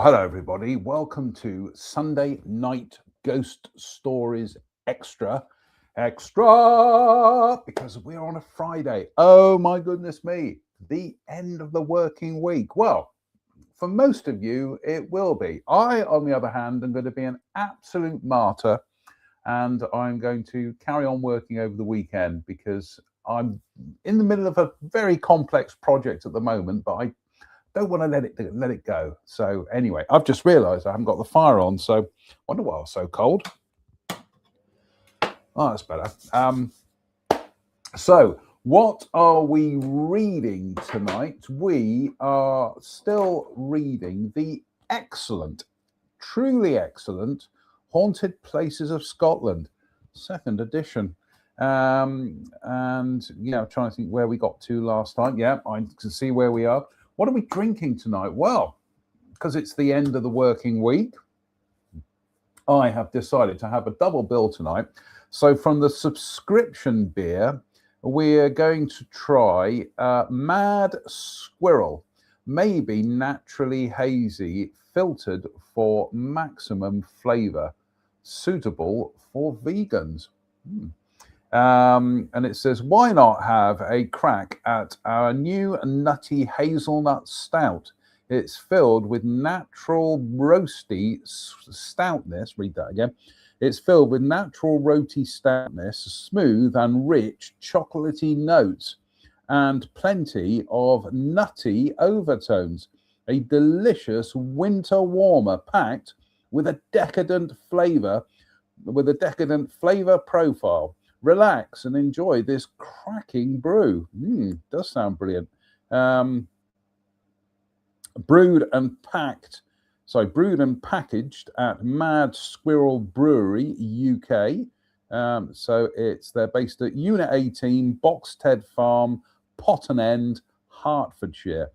Hello everybody. Welcome to Sunday Night Ghost Stories Extra. Extra! Because we're on a Friday. Oh my goodness me. The end of the working week. Well, for most of you, it will be. I, on the other hand, am going to be an absolute martyr and I'm going to carry on working over the weekend because I'm in the middle of a very complex project at the moment, but I don't want to let it go. So anyway, I've just realized I haven't got the fire on, so I wonder why I was so cold. Oh, that's better. So what are we reading tonight? We are still reading the excellent, truly excellent Haunted Places of Scotland, 2nd edition. And yeah, I'm trying to think where we got to last time. Yeah, I can see where we are. What are we drinking tonight? Well, because it's the end of the working week, I have decided to have a double bill tonight. So from the subscription beer, we're going to try Mad Squirrel, maybe naturally hazy, filtered for maximum flavor, suitable for vegans. And it says, why not have a crack at our new nutty hazelnut stout? It's filled with natural roasty stoutness. Read that again. It's filled with natural roasty stoutness, smooth and rich chocolatey notes, and plenty of nutty overtones. A delicious winter warmer packed with a decadent flavor profile. Relax and enjoy this cracking brew. Does sound brilliant. Brewed and packaged at Mad Squirrel Brewery, UK. So they're based at Unit 18, Boxted Farm, Potton End, Hertfordshire,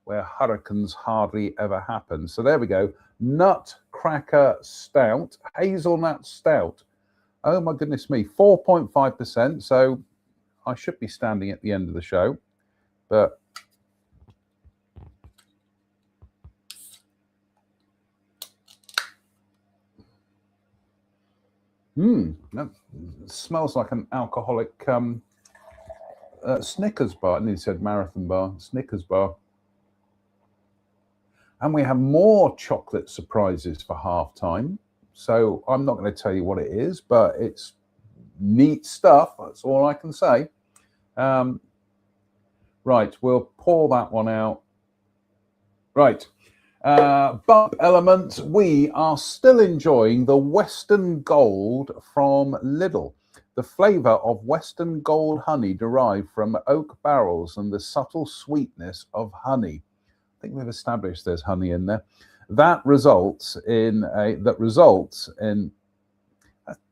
where hurricanes hardly ever happen. So there we go. Nutcracker Stout, hazelnut stout. Oh my goodness me, 4.5%. So I should be standing at the end of the show, but that smells like an alcoholic Snickers bar. I nearly said marathon bar, Snickers bar. And we have more chocolate surprises for halftime. So I'm not going to tell you what it is, but it's neat stuff. That's all I can say. Right, we'll pour that one out. Right. Bump element, we are still enjoying the Western Gold from Lidl. The flavour of Western Gold honey derived from oak barrels and the subtle sweetness of honey. I think we've established there's honey in there. That results in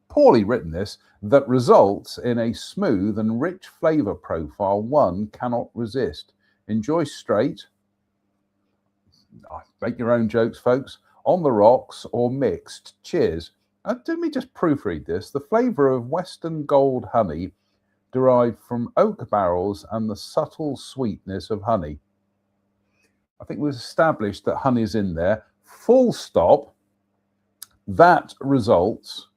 poorly written this, that results in a smooth and rich flavour profile one cannot resist. Enjoy straight. Make your own jokes, folks. On the rocks or mixed. Cheers. Let me just proofread this. The flavour of Western Gold honey derived from oak barrels and the subtle sweetness of honey. I think we've established that honey's in there. Full stop. That results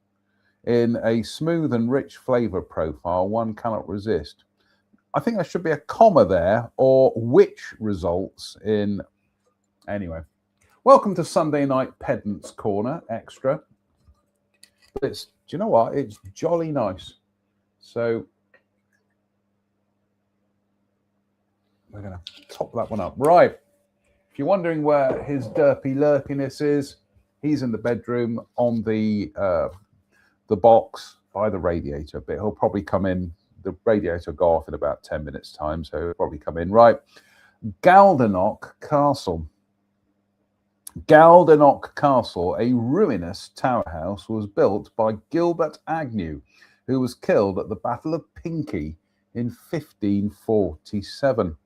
in a smooth and rich flavour profile one cannot resist. I think there should be a comma there, or which results in... Anyway, welcome to Sunday Night Pedant's Corner Extra. Do you know what? It's jolly nice. So we're going to top that one up. Right. If you're wondering where his derpy lurpiness is, he's in the bedroom on the box by the radiator, but he'll probably come in. The radiator will go off in about 10 minutes time, so he'll probably come in. Right. Galdenoch Castle. Galdenoch Castle, a ruinous tower house, was built by Gilbert Agnew, who was killed at the Battle of Pinkie in 1547.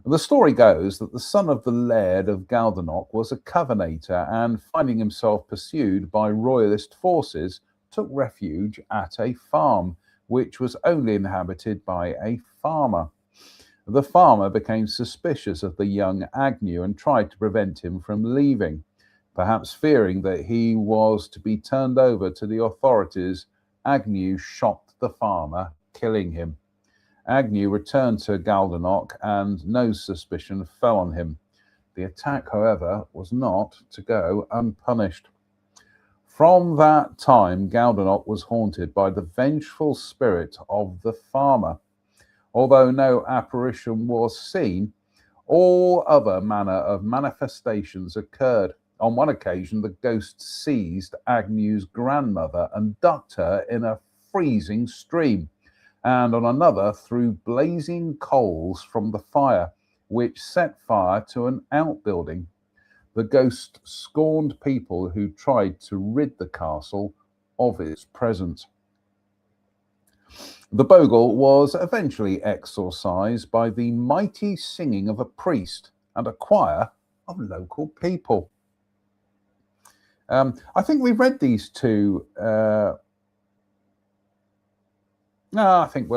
The story goes that the son of the Laird of Galdenoch was a Covenanter and, finding himself pursued by royalist forces, took refuge at a farm, which was only inhabited by a farmer. The farmer became suspicious of the young Agnew and tried to prevent him from leaving. Perhaps fearing that he was to be turned over to the authorities, Agnew shot the farmer, killing him. Agnew returned to Galdanoch and no suspicion fell on him. The attack, however, was not to go unpunished. From that time, Galdanoch was haunted by the vengeful spirit of the farmer. Although no apparition was seen, all other manner of manifestations occurred. On one occasion, the ghost seized Agnew's grandmother and ducked her in a freezing stream, and on another threw blazing coals from the fire, which set fire to an outbuilding. The ghost scorned people who tried to rid the castle of its presence. The bogle was eventually exorcised by the mighty singing of a priest and a choir of local people. I think we read these two. No, I think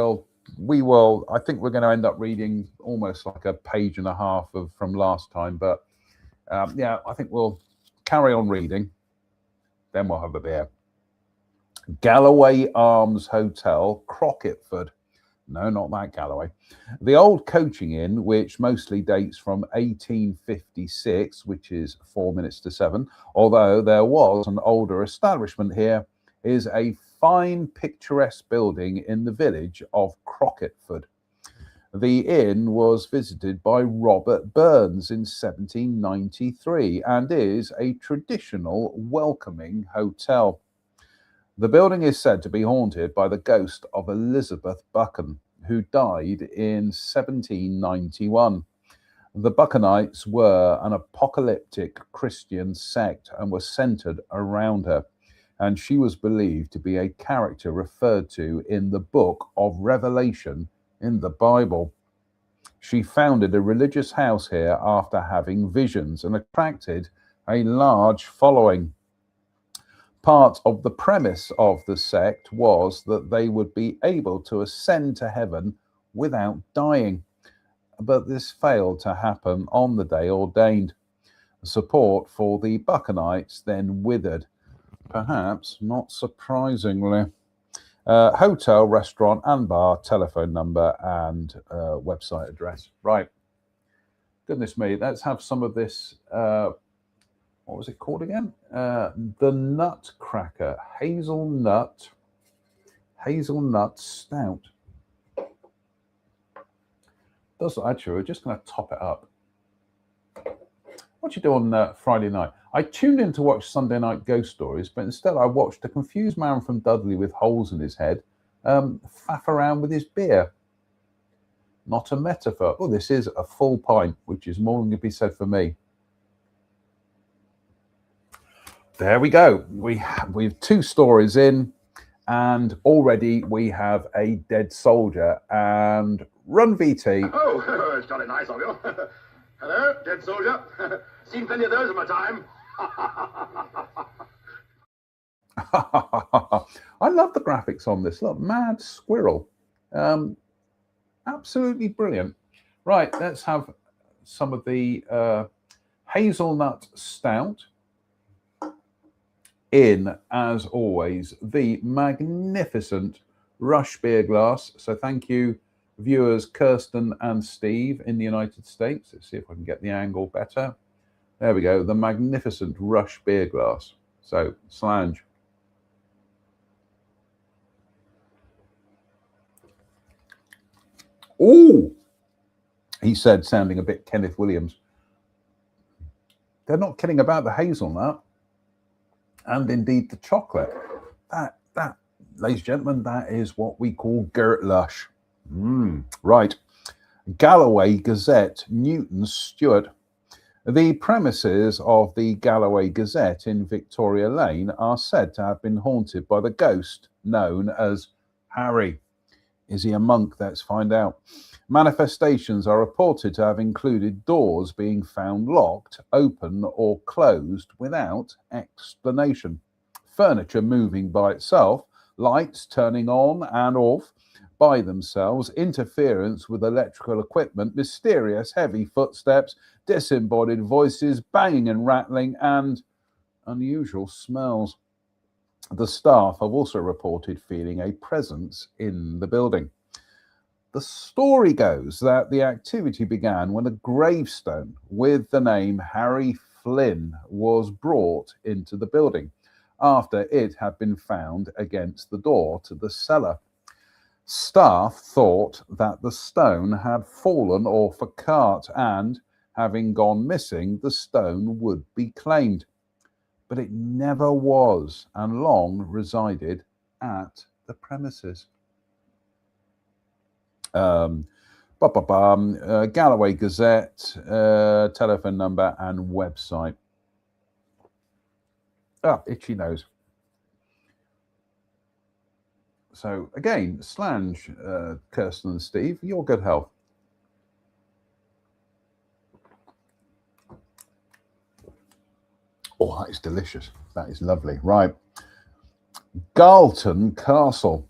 we will. I think we're going to end up reading almost like a page and a half from last time. But yeah, I think we'll carry on reading. Then we'll have a beer. Galloway Arms Hotel, Crocketford. No, not that Galloway. The old coaching inn, which mostly dates from 1856, which is 4 minutes to 7, although there was an older establishment here, is a fine picturesque building in the village of Crocketford. The inn was visited by Robert Burns in 1793 and is a traditional welcoming hotel. The building is said to be haunted by the ghost of Elizabeth Buchan, who died in 1791. The Buchanites were an apocalyptic Christian sect and were centered around her, and she was believed to be a character referred to in the book of Revelation in the Bible. She founded a religious house here after having visions and attracted a large following. Part of the premise of the sect was that they would be able to ascend to heaven without dying, but this failed to happen on the day ordained. Support for the Buchanites then withered, perhaps not surprisingly. Hotel, restaurant and bar, telephone number and website address. Right. Goodness me, let's have some of this. What was it called again? The Nutcracker Hazelnut Stout. Does actually, we're just going to top it up. What you do on Friday night? I tuned in to watch Sunday Night Ghost Stories, but instead I watched a confused man from Dudley with holes in his head faff around with his beer. Not a metaphor. Oh, this is a full pint, which is more than can be said for me. There we go. We've 2 stories in, and already we have a dead soldier. And run, VT. Oh, it's jolly nice of you. Hello, dead soldier. Seen plenty of those in my time. I love the graphics on this. Look, mad squirrel. Absolutely brilliant. Right, let's have some of the hazelnut stout. In, as always, the magnificent Rush beer glass. So thank you, viewers Kirsten and Steve in the United States. Let's see if I can get the angle better. There we go, the magnificent Rush beer glass. So, slange. Oh, he said, sounding a bit Kenneth Williams. They're not kidding about the hazelnut. And indeed the chocolate. That, ladies and gentlemen, that is what we call Gert Lush. Right. Galloway Gazette, Newton Stewart. The premises of the Galloway Gazette in Victoria Lane are said to have been haunted by the ghost known as Harry. Is he a monk? Let's find out. Manifestations are reported to have included doors being found locked, open or closed without explanation, furniture moving by itself, lights turning on and off by themselves, interference with electrical equipment, mysterious heavy footsteps, disembodied voices, banging and rattling, and unusual smells. The staff have also reported feeling a presence in the building. The story goes that the activity began when a gravestone with the name Harry Flynn was brought into the building after it had been found against the door to the cellar. Staff thought that the stone had fallen off a cart and, having gone missing, the stone would be claimed. But it never was and long resided at the premises. Galloway Gazette, telephone number and website. Itchy nose. So again, Slange, Kirsten and Steve, your good health. Oh, that is delicious. That is lovely. Right. Galton Castle.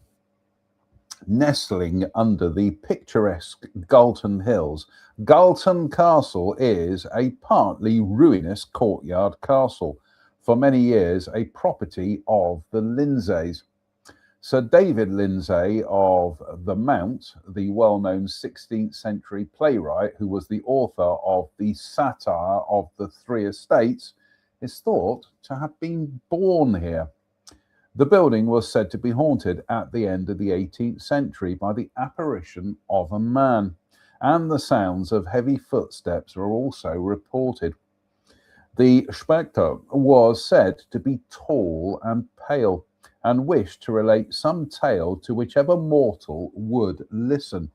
Nestling under the picturesque Galton Hills, Galton Castle is a partly ruinous courtyard castle, for many years a property of the Lindsays. Sir David Lindsay of The Mount, the well-known 16th century playwright who was the author of the Satire of the Three Estates, is thought to have been born here. The building was said to be haunted at the end of the 18th century by the apparition of a man, and the sounds of heavy footsteps are also reported. The Spectre was said to be tall and pale, and wished to relate some tale to whichever mortal would listen.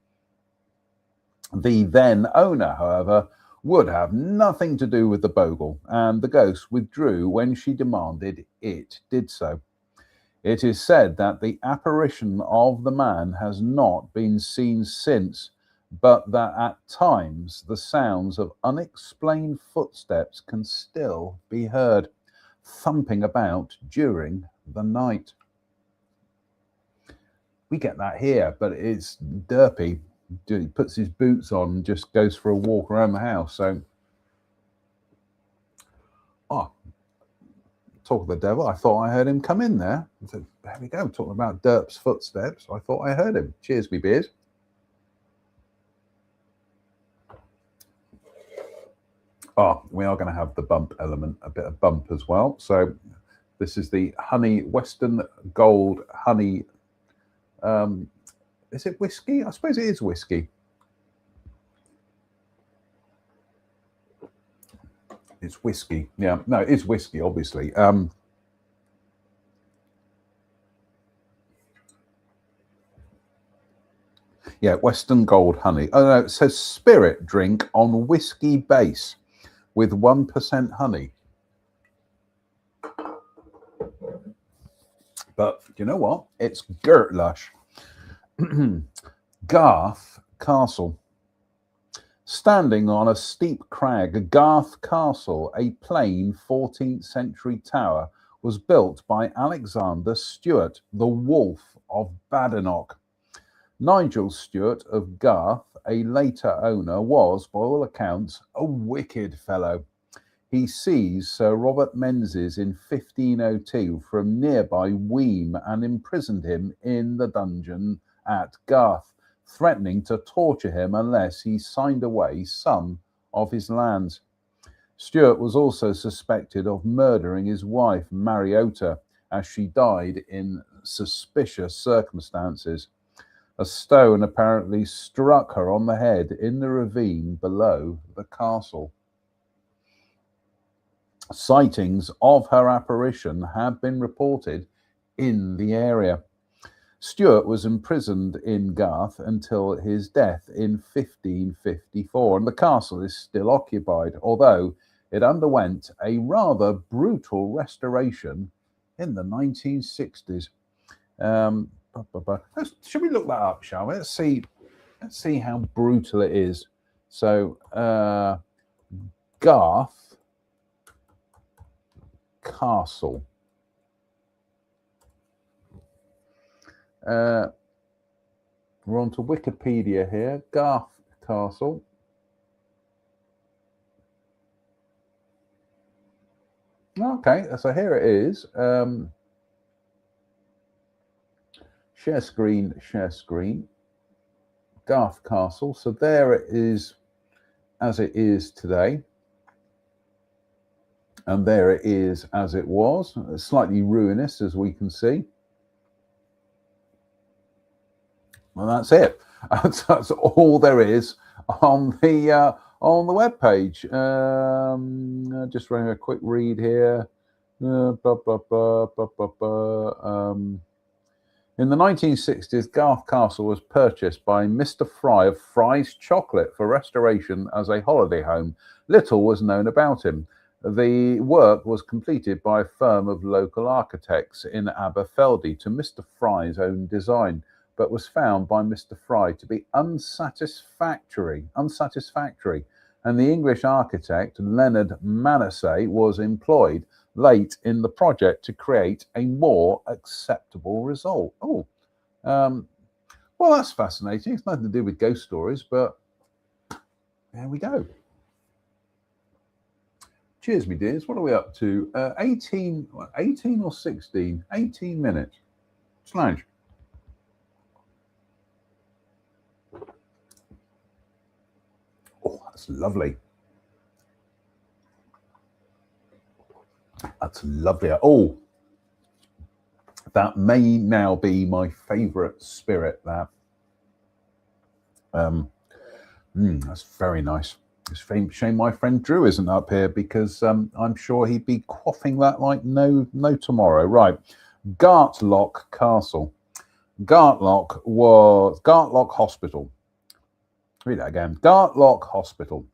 The then owner, however, would have nothing to do with the bogle, and the ghost withdrew when she demanded it did so. It is said that the apparition of the man has not been seen since, but that at times the sounds of unexplained footsteps can still be heard, thumping about during the night. We get that here, but it's derpy. He puts his boots on and just goes for a walk around the house. So, talk of the devil, I thought I heard him come in there. So there we go, talking about Derp's footsteps. I thought I heard him. Cheers, me beers. We are going to have the bump element, a bit of bump as well. So this is the honey, Western Gold honey. Is it whiskey? I suppose it is whiskey. It's whiskey. Yeah, no, it is whiskey, obviously. Yeah, Western Gold honey. Oh, no, it says spirit drink on whiskey base with 1% honey. But you know what? It's Gertlush. Garth Castle. Standing on a steep crag, Garth Castle, a plain 14th century tower, was built by Alexander Stewart, the Wolf of Badenoch. Nigel Stewart of Garth, a later owner, was, by all accounts, a wicked fellow. He seized Sir Robert Menzies in 1502 from nearby Weem and imprisoned him in the dungeon at Garth, threatening to torture him unless he signed away some of his lands. Stewart was also suspected of murdering his wife, Mariota, as she died in suspicious circumstances. A stone apparently struck her on the head in the ravine below the castle. Sightings of her apparition have been reported in the area. Stewart was imprisoned in Garth until his death in 1554, and the castle is still occupied, although it underwent a rather brutal restoration in the 1960s. Should we look that up, shall we? Let's see how brutal it is. So, Garth Castle. We're on to Wikipedia here. Garth Castle. Okay, so here it is. Share screen. Garth Castle. So there it is as it is today. And there it is as it was. It's slightly ruinous, as we can see. And that's it. That's all there is on the web page. Just running a quick read here. In the 1960s, Garth Castle was purchased by Mr. Fry of Fry's Chocolate for restoration as a holiday home. Little was known about him. The work was completed by a firm of local architects in Aberfeldy to Mr. Fry's own design, but was found by Mr. Fry to be unsatisfactory, and the English architect Leonard Manasseh was employed late in the project to create a more acceptable result. Well, that's fascinating. It's nothing to do with ghost stories, but there we go. Cheers, me dears. What are we up to? 18 or 16? 18 minutes. Slange. Oh, that's lovely. That's lovely. Oh, that may now be my favourite spirit. That. That's very nice. It's a shame my friend Drew isn't up here, because I'm sure he'd be quaffing that like no tomorrow. Right, Gartlock Castle. Gartlock Hospital. Read that again. Gartlock Hospital.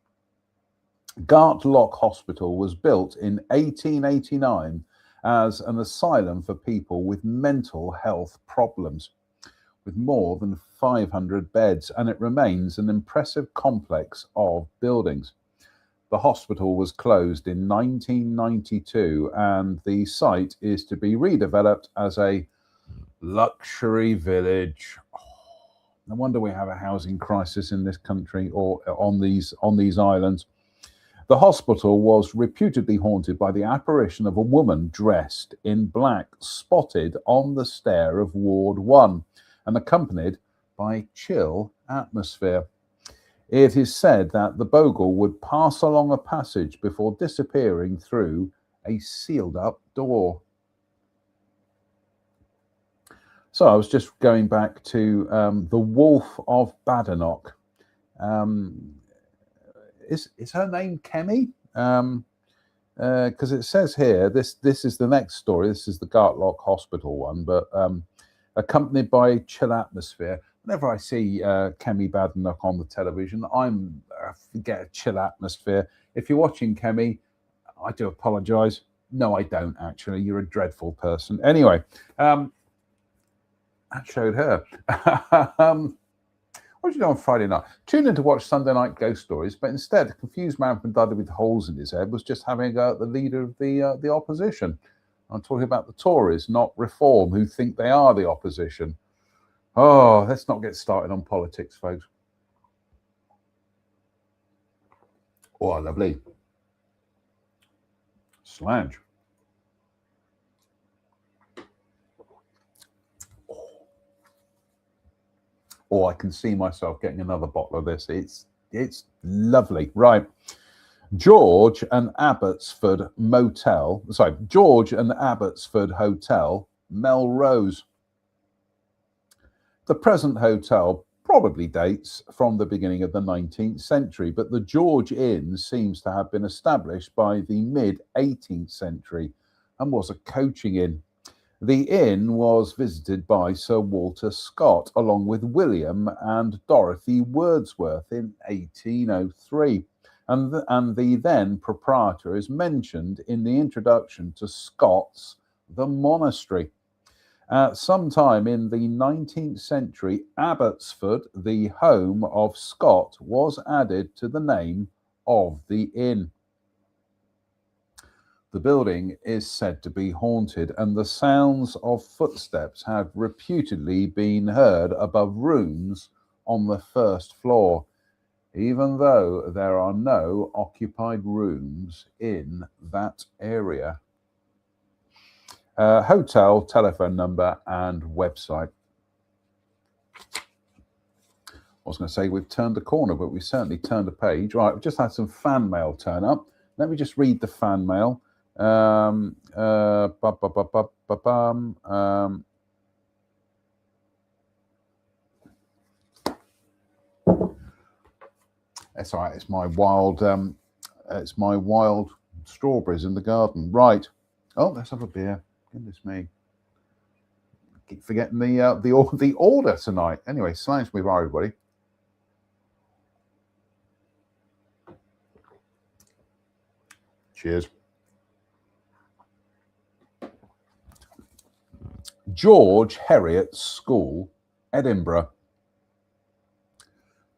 Gartlock Hospital was built in 1889 as an asylum for people with mental health problems, with more than 500 beds, and it remains an impressive complex of buildings. The hospital was closed in 1992, and the site is to be redeveloped as a luxury village. No wonder we have a housing crisis in this country, or on these islands. The hospital was reputedly haunted by the apparition of a woman dressed in black, spotted on the stair of Ward 1 and accompanied by chill atmosphere. It is said that the bogle would pass along a passage before disappearing through a sealed up door. So I was just going back to the Wolf of Badenoch. Is her name Kemi? Because it says here, this is the next story. This is the Gartlock Hospital one, but accompanied by chill atmosphere. Whenever I see Kemi Badenoch on the television, I get a chill atmosphere. If you're watching Kemi, I do apologise. No, I don't actually. You're a dreadful person. Anyway, that showed her. What did you do on Friday night? Tuned in to watch Sunday Night Ghost Stories, but instead, a confused man from Dudley with holes in his head was just having a go at the leader of the opposition. I'm talking about the Tories, not Reform, who think they are the opposition. Oh, let's not get started on politics, folks. Oh, lovely. Slange. Oh, I can see myself getting another bottle of this. It's lovely. Right. George and Abbotsford Hotel, Melrose. The present hotel probably dates from the beginning of the 19th century, but the George Inn seems to have been established by the mid-18th century and was a coaching inn. The inn was visited by Sir Walter Scott, along with William and Dorothy Wordsworth in 1803. And the then proprietor is mentioned in the introduction to Scott's The Monastery. At some time in the 19th century, Abbotsford, the home of Scott, was added to the name of the inn. The building is said to be haunted, and the sounds of footsteps have reputedly been heard above rooms on the first floor, even though there are no occupied rooms in that area. hotel, telephone number, and website. I was going to say we've turned a corner, but we certainly turned a page. Right, we've just had some fan mail turn up. Let me just read the fan mail. That's all right. It's my wild strawberries in the garden. Right. Oh, let's have a beer. Goodness me. Keep forgetting the order tonight. Anyway, science with everybody. Cheers. George Heriot School, Edinburgh.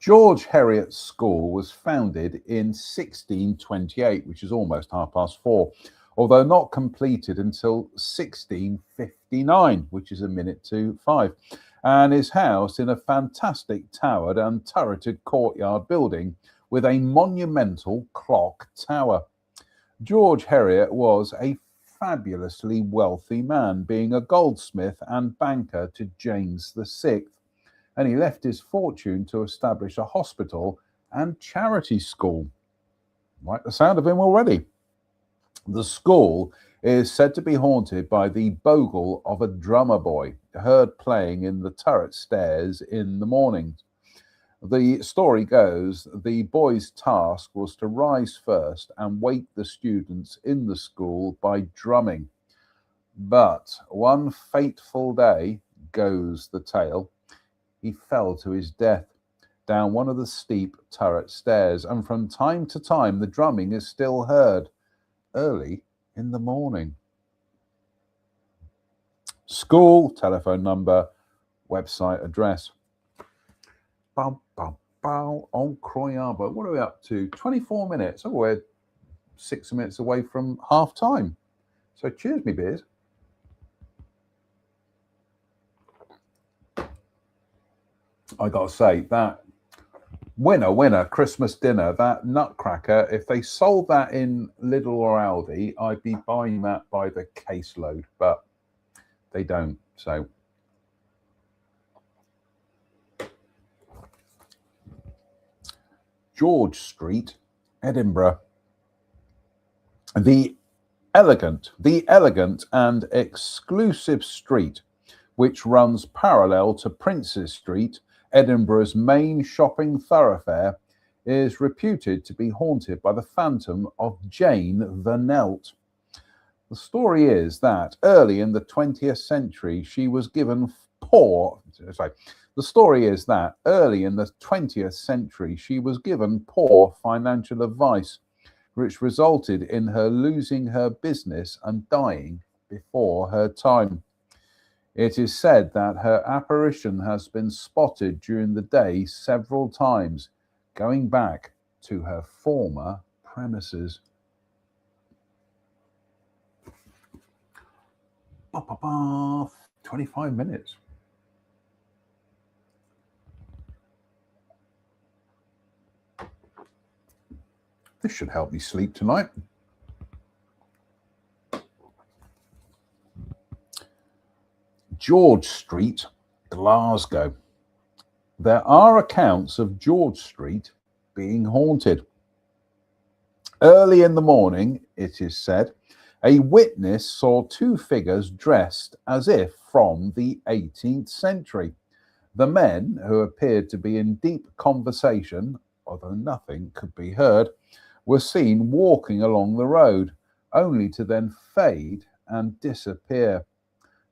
George Heriot School was founded in 1628, which is almost 4:30, although not completed until 1659, which is 5:01, and is housed in a fantastic towered and turreted courtyard building with a monumental clock tower. George Heriot was a fabulously wealthy man, being a goldsmith and banker to James VI, and he left his fortune to establish a hospital and charity school. Like the sound of him already. The school is said to be haunted by the bogle of a drummer boy heard playing in the turret stairs in the mornings. The story goes the boy's task was to rise first and wake the students in the school by drumming. But one fateful day, goes the tale, he fell to his death down one of the steep turret stairs, and from time to time the drumming is still heard early in the morning. School, telephone number, website address. On Croy Harbour. What are we up to? 24 minutes. Oh, we're 6 minutes away from half time. So cheers, me beers. I got to say, that winner, Christmas dinner, that nutcracker, if they sold that in Lidl or Aldi, I'd be buying that by the caseload, but they don't. So George Street, Edinburgh. The elegant and exclusive street, which runs parallel to Princes Street, Edinburgh's main shopping thoroughfare, is reputed to be haunted by the phantom of Jane the Knelt. The story is that early in the 20th century, she was given poor financial advice, which resulted in her losing her business and dying before her time. It is said that her apparition has been spotted during the day several times, going back to her former premises. 25 minutes. This should help me sleep tonight. George Street, Glasgow. There are accounts of George Street being haunted. Early in the morning, it is said, a witness saw two figures dressed as if from the 18th century. The men, who appeared to be in deep conversation, although nothing could be heard, were seen walking along the road, only to then fade and disappear.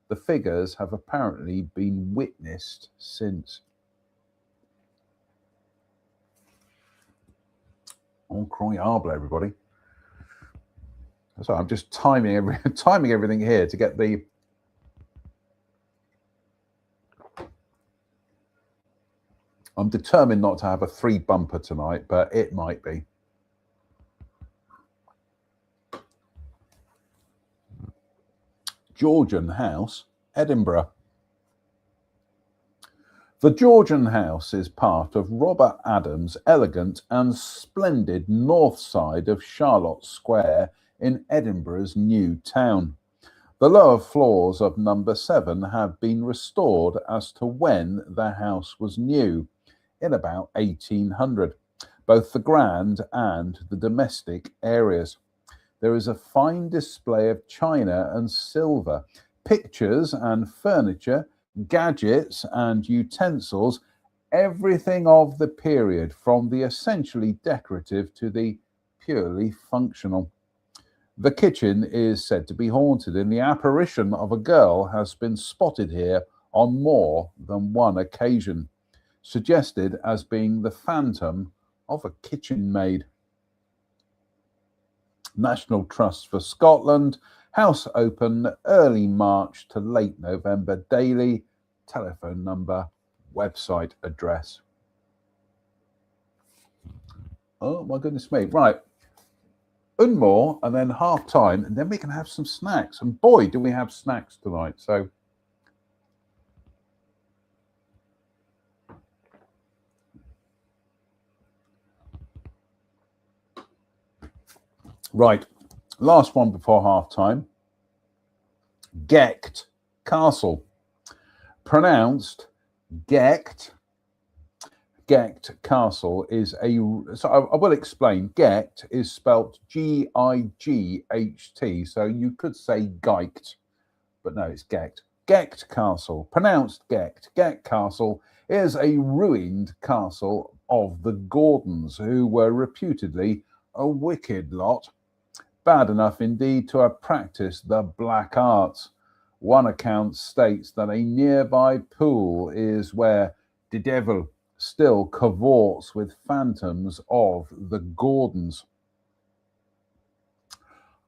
The figures have apparently been witnessed since. On Croy Harbour, everybody. So I'm just timing everything here to get the. I'm determined not to have a 3 bumper tonight, but it might be. Georgian House, Edinburgh. The Georgian House is part of Robert Adams' elegant and splendid north side of Charlotte Square in Edinburgh's new town. The lower floors of number 7 have been restored as to when the house was new, in about 1800, both the grand and the domestic areas. There is a fine display of china and silver, pictures and furniture, gadgets and utensils, everything of the period, from the essentially decorative to the purely functional. The kitchen is said to be haunted, and the apparition of a girl has been spotted here on more than one occasion, suggested as being the phantom of a kitchen maid. National Trust for Scotland, house open early March to late November daily, telephone number, website address. Oh my goodness me. Right. And more, and then half time, and then we can have some snacks. And boy, do we have snacks tonight. So right, last one before half time. Gecht Castle, pronounced Gecht. Gecht Castle is so I will explain. Gecht is spelt G-I-G-H-T, so you could say Geicht, but no, it's Gecht. Gecht Castle, pronounced Gecht. Gecht Castle is a ruined castle of the Gordons, who were reputedly a wicked lot, bad enough indeed to have practiced the black arts. One account states that a nearby pool is where the devil still cavorts with phantoms of the Gordons.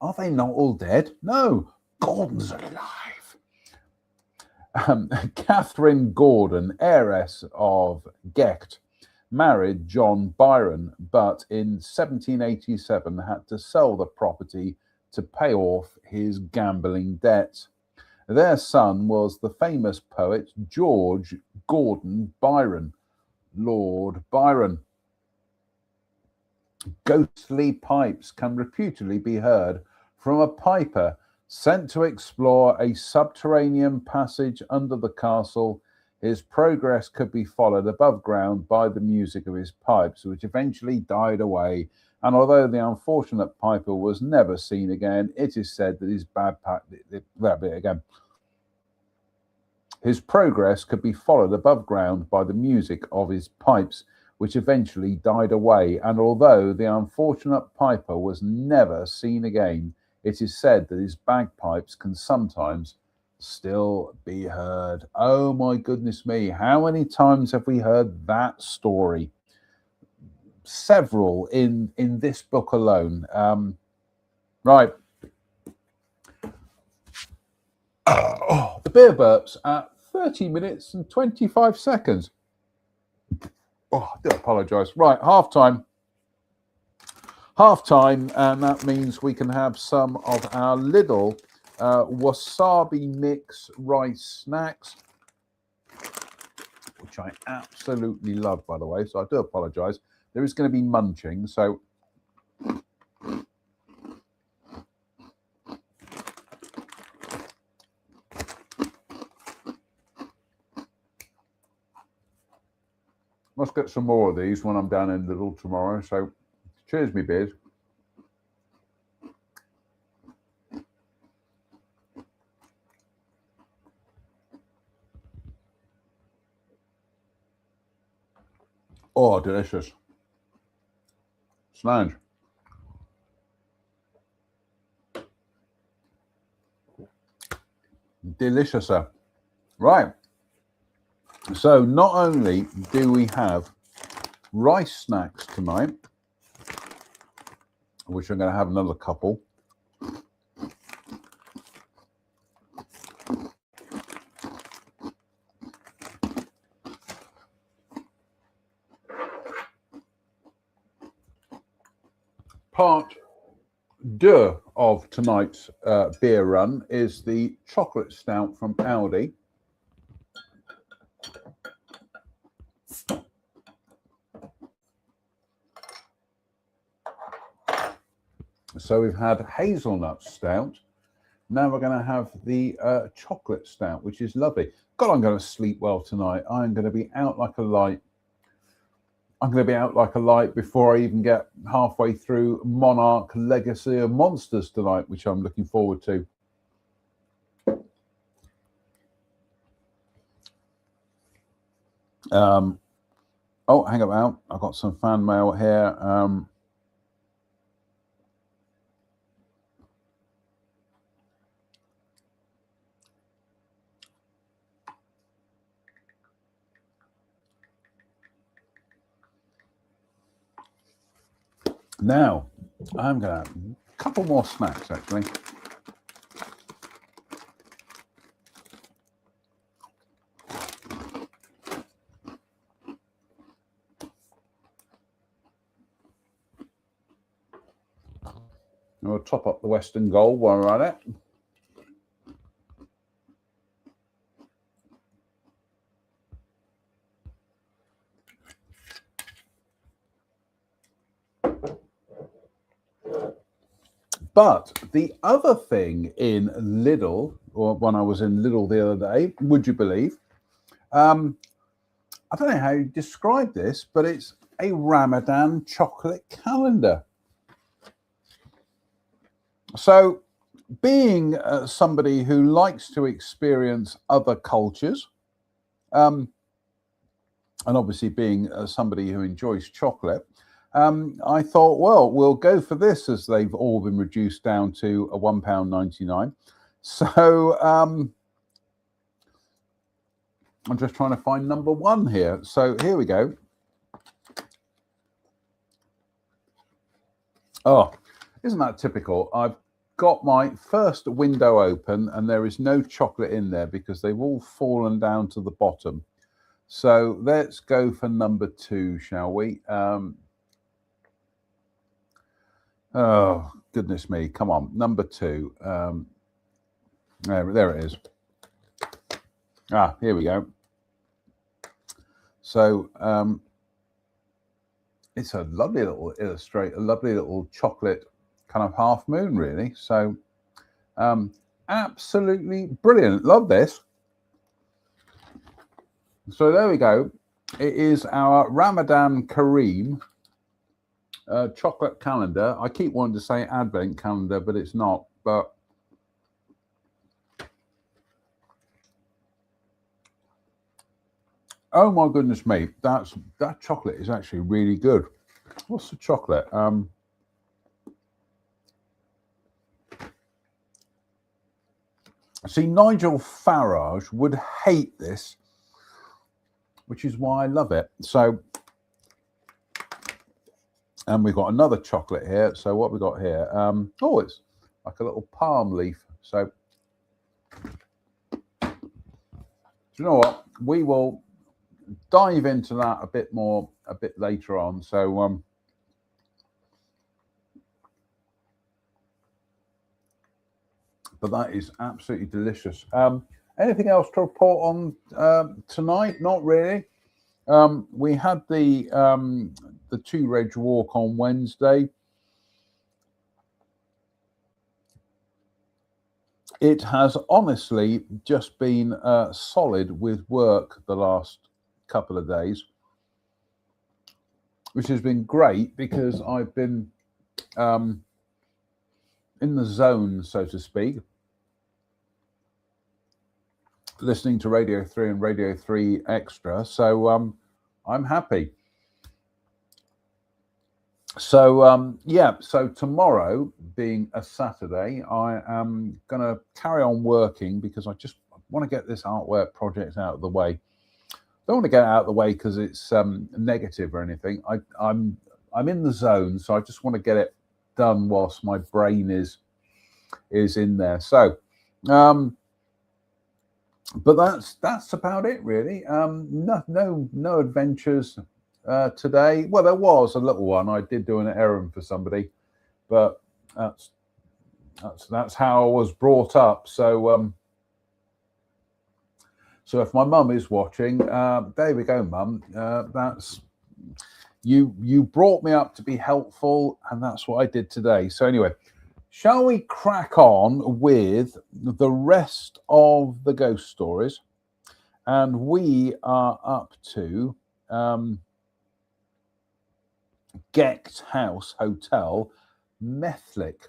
Are they not all dead? No, Gordon's alive. Catherine Gordon, heiress of Gecht, married John Byron, but in 1787 had to sell the property to pay off his gambling debts. Their son was the famous poet George Gordon Byron, Lord Byron. Ghostly pipes can reputedly be heard from a piper sent to explore a subterranean passage under the castle. His progress could be followed above ground by the music of his pipes, which eventually died away. And although the unfortunate piper was never seen again, it is said that his progress could be followed above ground by the music of his pipes, which eventually died away. And although the unfortunate piper was never seen again, it is said that his bagpipes can sometimes still be heard. Oh my goodness me, how many times have we heard that story? Several in this book alone. Right. The beer burps at 30 minutes and 25 seconds. Oh, I do apologise. Right, half time. Half time, and that means we can have some of our Lidl wasabi mix rice snacks, which I absolutely love, by the way, so I do apologise. There is going to be munching, so must get some more of these when I'm down in Lidl tomorrow. So cheers, me beers. Oh, delicious. Slange. Delicious, sir. Right. So not only do we have rice snacks tonight, which I'm going to have another couple. Part deux of tonight's beer run is the chocolate stout from Aldi. So we've had hazelnut stout, Now we're going to have the chocolate stout, which is lovely. God, I'm going to sleep well tonight. I'm going to be out like a light. I'm going to be out like a light before I even get halfway through Monarch Legacy of Monsters tonight, which I'm looking forward to. Oh, hang about. I've got some fan mail here. Now, I'm going to have a couple more snacks, actually. We'll top up the Western Gold while we're at it. But the other thing in Lidl, or when I was in Lidl the other day, would you believe? I don't know how you describe this, but it's a Ramadan chocolate calendar. So, being somebody who likes to experience other cultures, and obviously being somebody who enjoys chocolate, I thought, well, we'll go for this, as they've all been reduced down to a £1.99. So I'm just trying to find number one here. So here we go. Oh, isn't that typical? I've got my first window open and there is no chocolate in there because they've all fallen down to the bottom. So let's go for number two, shall we? Oh, goodness me. Come on. Number two. There it is. Ah, here we go. So it's a lovely little a lovely little chocolate kind of half moon, really. So absolutely brilliant. Love this. So there we go. It is our Ramadan Kareem chocolate calendar. I keep wanting to say advent calendar, but it's not. But oh my goodness me, that chocolate is actually really good. What's the chocolate? See, Nigel Farage would hate this, which is why I love it. So, and we've got another chocolate here. So what we got here? Oh, it's like a little palm leaf. So, do you know what? We will dive into that a bit more a bit later on. So, but that is absolutely delicious. Anything else to report on tonight? Not really. We had the Two Reg walk on Wednesday. It has honestly just been solid with work the last couple of days, which has been great because I've been in the zone, so to speak, listening to Radio 3 and Radio 3 Extra. So I'm happy. So yeah, so tomorrow being a Saturday, I am going to carry on working because I just want to get this artwork project out of the way. Don't want to get it out of the way because it's negative or anything. I'm in the zone, so I just want to get it done whilst my brain is in there. So but that's about it, really. No adventures today. Well, there was a little one. I did do an errand for somebody, but that's how I was brought up. So so if my mum is watching, there we go, Mum. That's you brought me up to be helpful, and that's what I did today. So anyway, Shall we crack on with the rest of the ghost stories? And we are up to Gecht House Hotel, Methlick.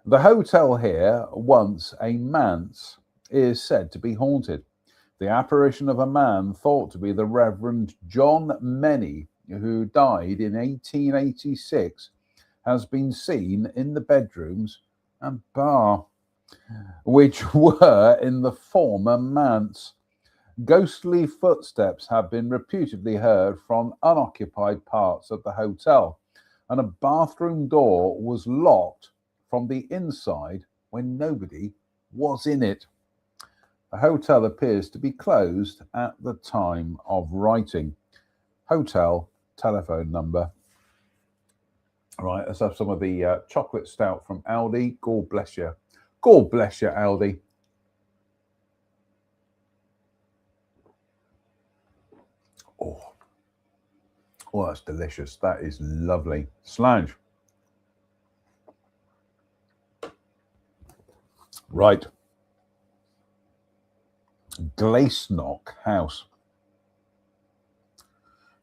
The hotel here, once a manse, is said to be haunted. The apparition of a man thought to be the Reverend John Meny, who died in 1886, has been seen in the bedrooms and bar, which were in the former manse. Ghostly footsteps have been reputedly heard from unoccupied parts of the hotel, and a bathroom door was locked from the inside when nobody was in it. The hotel appears to be closed at the time of writing. Hotel telephone number. All right, let's have some of the chocolate stout from Aldi. God bless you. God bless you, Aldi. Oh, that's delicious. That is lovely. Slange. Right. Glacenok House.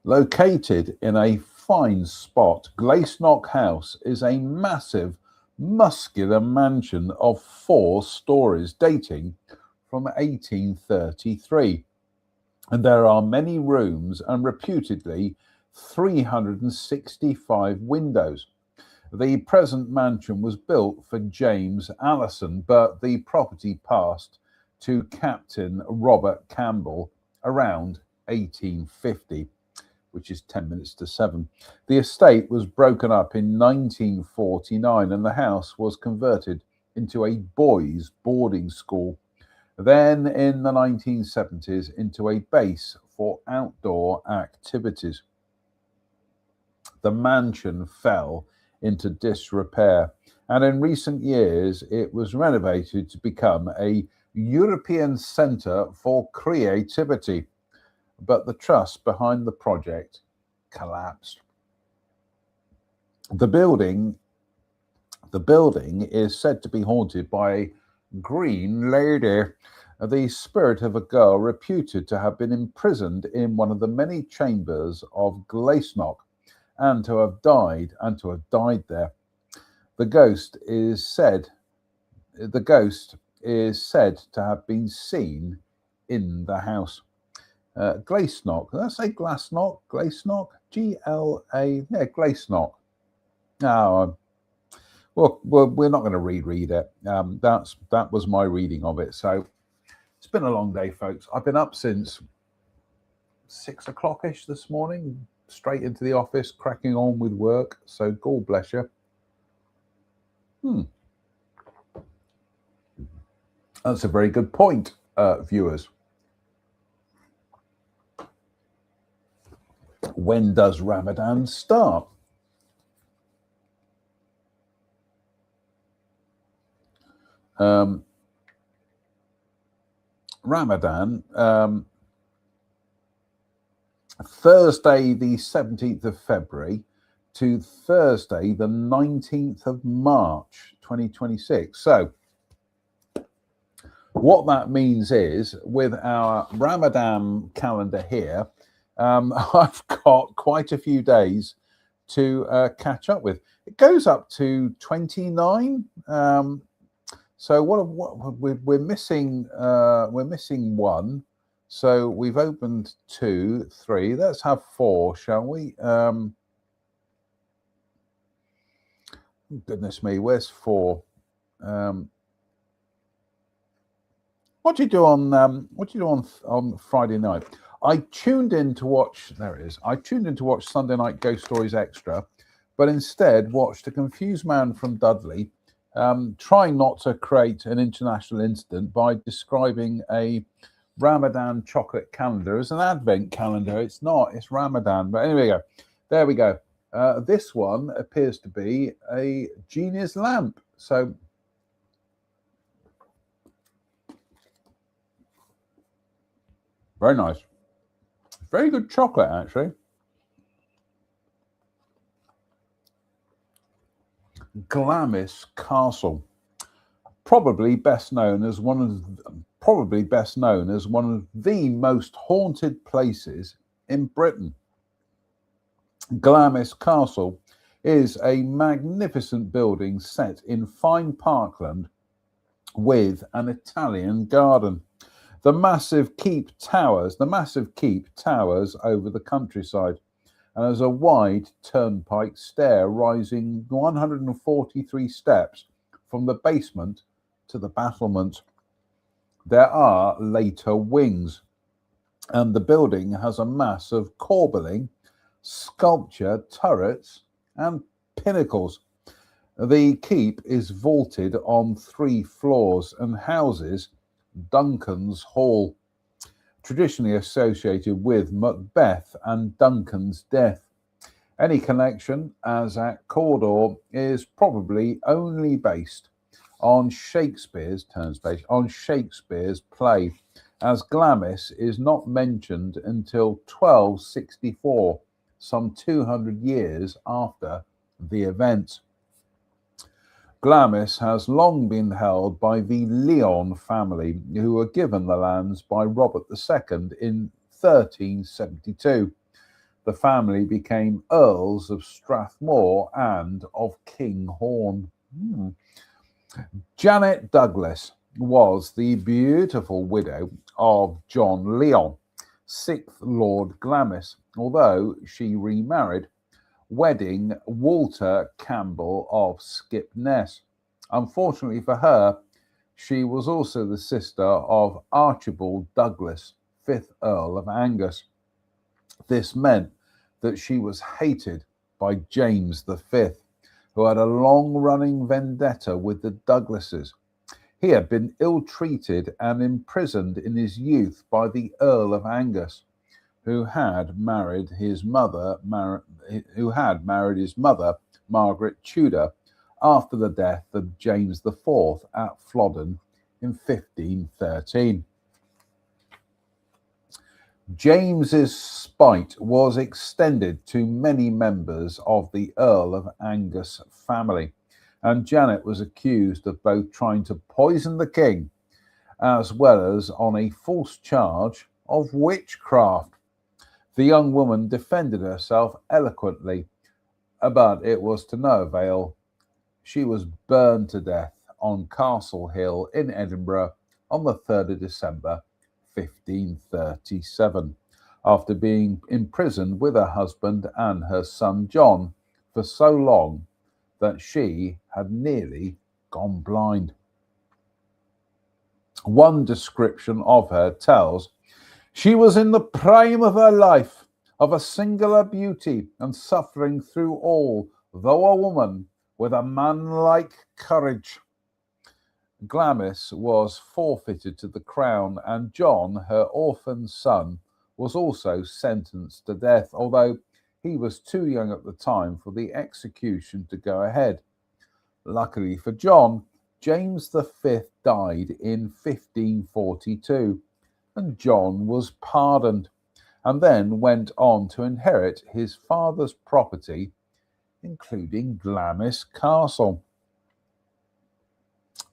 Located in a fine spot, Glacenok House is a massive, muscular mansion of 4 stories dating from 1833. And there are many rooms and reputedly 365 windows. The present mansion was built for James Allison, but the property passed to Captain Robert Campbell around 1850, which is 10 minutes to 7. The estate was broken up in 1949 and the house was converted into a boys' boarding school. Then in the 1970s into a base for outdoor activities. The mansion fell into disrepair, and in recent years it was renovated to become a European Centre for Creativity, but the trust behind the project collapsed. The building is said to be haunted by a green lady, the spirit of a girl reputed to have been imprisoned in one of the many chambers of Glacenok and to have died there. The ghost is said to have been seen in the house. Glacenok. Did I say Glacenok? Glacenok? G-L-A. Yeah, Glacenok. No, well, we're not going to reread it. That was my reading of it. So it's been a long day, folks. I've been up since 6 o'clock-ish this morning, straight into the office, cracking on with work. So God bless you. That's a very good point, viewers. When does Ramadan start? Ramadan, Thursday the 17th of February to Thursday the 19th of March 2026. So what that means is, with our Ramadan calendar here, I've got quite a few days to catch up with. It goes up to 29. So we're missing one. So we've opened 2, 3. Let's have 4, shall we? Goodness me, where's 4? What do you do on Friday night? I tuned in to watch. There it is. I tuned in to watch Sunday Night Ghost Stories Extra, but instead watched A Confused Man from Dudley, trying not to create an international incident by describing a Ramadan chocolate calendar as an advent calendar. It's not. It's Ramadan. But anyway, there we go. This one appears to be a genius lamp. So. Very nice. Very good chocolate, actually. Glamis Castle, probably best known as one of the most haunted places in Britain. Glamis Castle is a magnificent building set in fine parkland with an Italian garden. The massive keep towers over the countryside, and there's a wide turnpike stair rising 143 steps from the basement to the battlement. There are later wings, and the building has a mass of corbelling, sculpture, turrets, and pinnacles. The keep is vaulted on 3 floors and houses Duncan's Hall, traditionally associated with Macbeth and Duncan's death. Any connection, as at Cawdor, is probably only based on Shakespeare's play, as Glamis is not mentioned until 1264, some 200 years after the event. Glamis has long been held by the Lyon family, who were given the lands by Robert II in 1372. The family became Earls of Strathmore and of Kinghorn. Janet Douglas was the beautiful widow of John Lyon, 6th Lord Glamis, although she remarried, wedding Walter Campbell of Skipness. Unfortunately for her, she was also the sister of Archibald Douglas, 5th Earl of Angus. This meant that she was hated by James V, who had a long-running vendetta with the Douglases. He had been ill-treated and imprisoned in his youth by the Earl of Angus, who had married his mother, Margaret Tudor, after the death of James IV at Flodden in 1513. James's spite was extended to many members of the Earl of Angus family, and Janet was accused of both trying to poison the king as well as on a false charge of witchcraft. The young woman defended herself eloquently, but it was to no avail. She was burned to death on Castle Hill in Edinburgh on the 3rd of December 1537, after being imprisoned with her husband and her son John for so long that she had nearly gone blind. One description of her tells, "She was in the prime of her life, of a singular beauty, and suffering through all, though a woman, with a manlike courage." Glamis was forfeited to the crown, and John, her orphan son, was also sentenced to death, although he was too young at the time for the execution to go ahead. Luckily for John, James V died in 1542, and John was pardoned, and then went on to inherit his father's property, including Glamis Castle.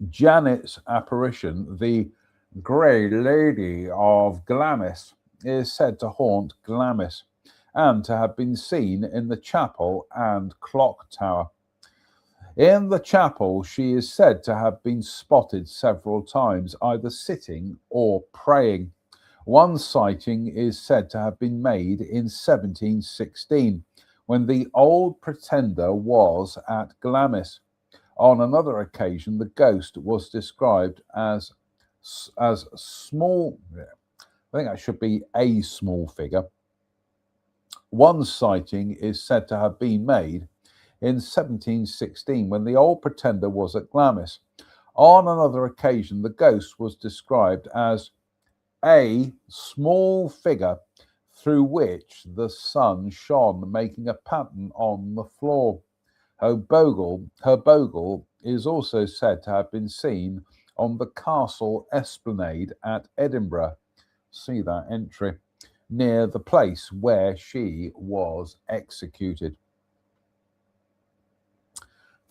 Janet's apparition, the Grey Lady of Glamis, is said to haunt Glamis and to have been seen in the chapel and clock tower. In the chapel, she is said to have been spotted several times, either sitting or praying. One sighting is said to have been made in 1716, when the Old Pretender was at Glamis. On another occasion, the ghost was described as small. I think that should be a small figure. One sighting is said to have been made in 1716 when the Old Pretender was at Glamis. On another occasion, the ghost was described as a small figure through which the sun shone, making a pattern on the floor. Her bogle is also said to have been seen on the castle esplanade at Edinburgh. See that entry, near the place where she was executed.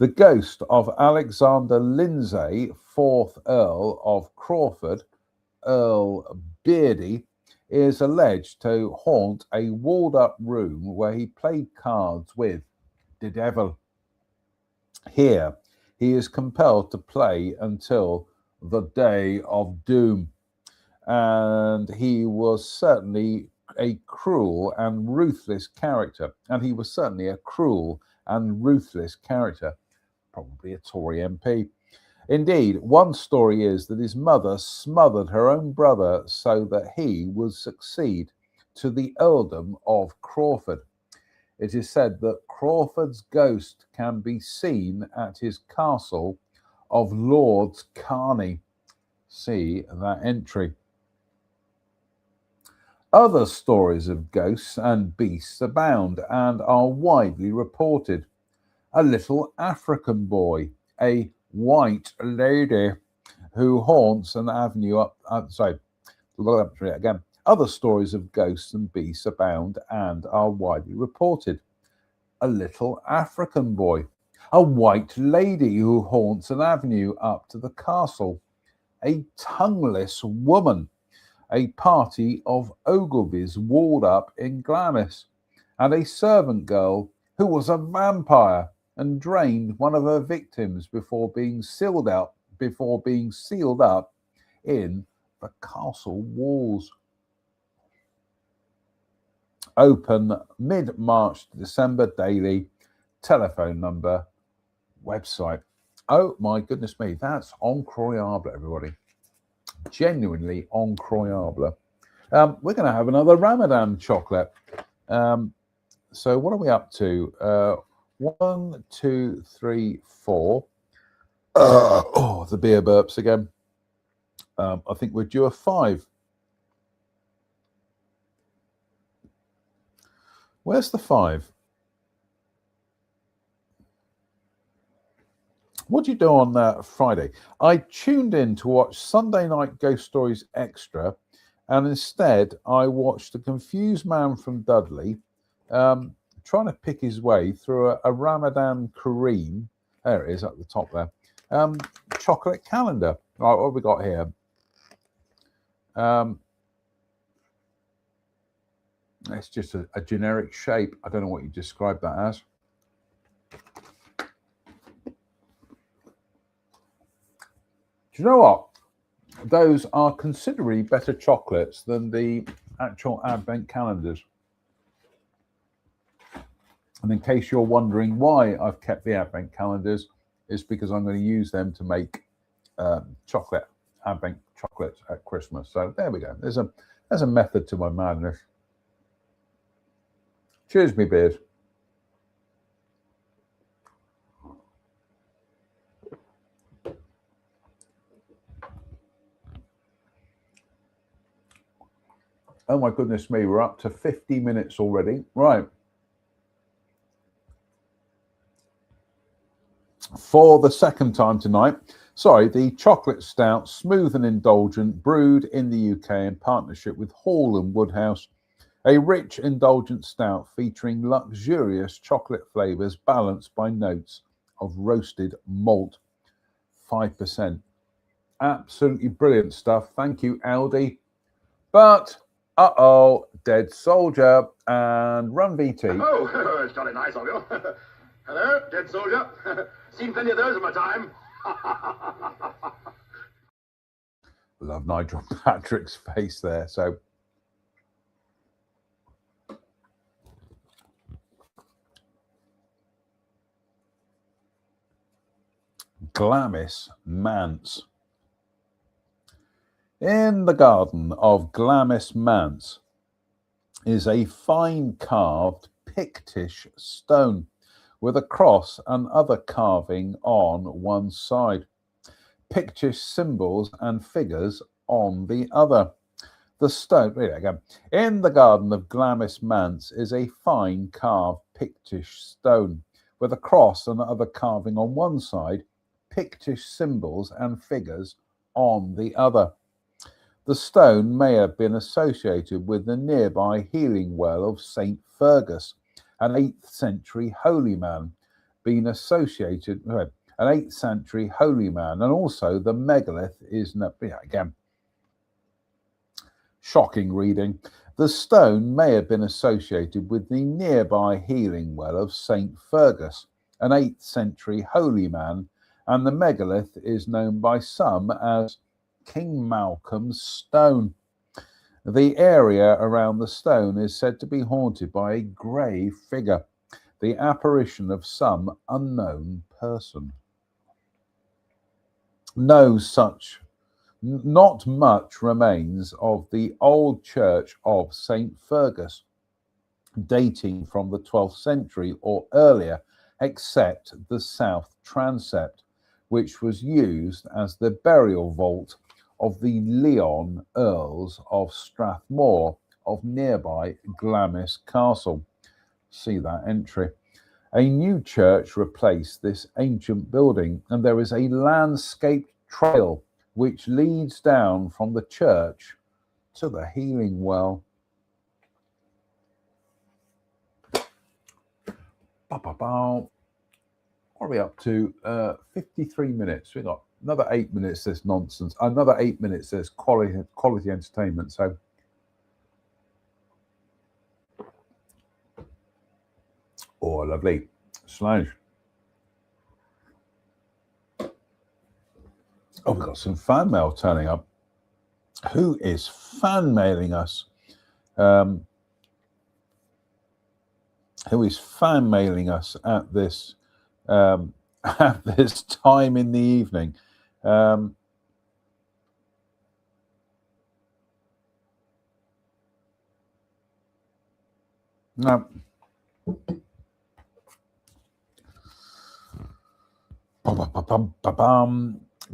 The ghost of Alexander Lindsay, 4th Earl of Crawford, Earl Beardy, is alleged to haunt a walled-up room where he played cards with the devil. Here, he is compelled to play until the day of doom. And he was certainly a cruel and ruthless character. Probably a Tory MP. Indeed, one story is that his mother smothered her own brother so that he would succeed to the earldom of Crawford. It is said that Crawford's ghost can be seen at his castle of Lord's Carney. See that entry. Other stories of ghosts and beasts abound and are widely reported. A little African boy, a white lady who haunts an avenue up. Other stories of ghosts and beasts abound and are widely reported. A little African boy, a white lady who haunts an avenue up to the castle, a tongueless woman, a party of Ogilvies walled up in Glamis, and a servant girl who was a vampire and drained one of her victims before being sealed up in the castle walls. Open mid-March to December daily. Telephone number, website. Oh my goodness me, that's incroyable, everybody. Genuinely incroyable. We're going to have another Ramadan chocolate. So what are we up to? 1, 2, 3, 4. The beer burps again. I think we're due a 5. Where's the 5? What do you do on Friday? I tuned in to watch Sunday Night Ghost Stories Extra, and instead I watched a confused man from Dudley trying to pick his way through a Ramadan Kareem. There it is at the top there. Chocolate calendar. Right, what have we got here? It's just a generic shape. I don't know what you describe that as. Do you know what? Those are considerably better chocolates than the actual advent calendars. And in case you're wondering why I've kept the advent calendars, it's because I'm going to use them to make advent chocolates at Christmas. So there we go. There's a method to my madness. Cheers, me beers. Oh my goodness me, we're up to 50 minutes already. Right. For the second time tonight, the chocolate stout, smooth and indulgent, brewed in the UK in partnership with Hall and Woodhouse. A rich, indulgent stout featuring luxurious chocolate flavours balanced by notes of roasted malt. 5%. Absolutely brilliant stuff. Thank you, Aldi. But, Dead Soldier and Run VT. Oh, it's jolly nice of you. Hello, Dead Soldier. Seen plenty of those in my time. Love Nigel Patrick's face there. So, Glamis Manse. In the garden of Glamis Manse is a fine carved Pictish stone with a cross and other carving on one side, Pictish symbols and figures on the other. The stone, in the garden of Glamis Manse is a fine carved Pictish stone with a cross and other carving on one side, Pictish symbols and figures on the other. The stone may have been associated with the nearby healing well of St. Fergus, an 8th century holy man, been associated with an 8th century holy man, and also the megalith is, again, shocking reading. The stone may have been associated with the nearby healing well of St. Fergus, an 8th century holy man, and the megalith is known by some as King Malcolm's Stone. The area around the stone is said to be haunted by a grey figure, the apparition of some unknown person. Not much remains of the old church of St. Fergus, dating from the 12th century or earlier, except the south transept, which was used as the burial vault of the Leon Earls of Strathmore of nearby Glamis Castle. See that entry. A new church replaced this ancient building, and there is a landscaped trail which leads down from the church to the healing well. What are we up to? 53 minutes. We've got another 8 minutes this nonsense, another 8 minutes this quality entertainment. So lovely. Slange. Oh, we've got some fan mail turning up. Who is fan mailing us? Who is fan mailing us at this at this time in the evening? No.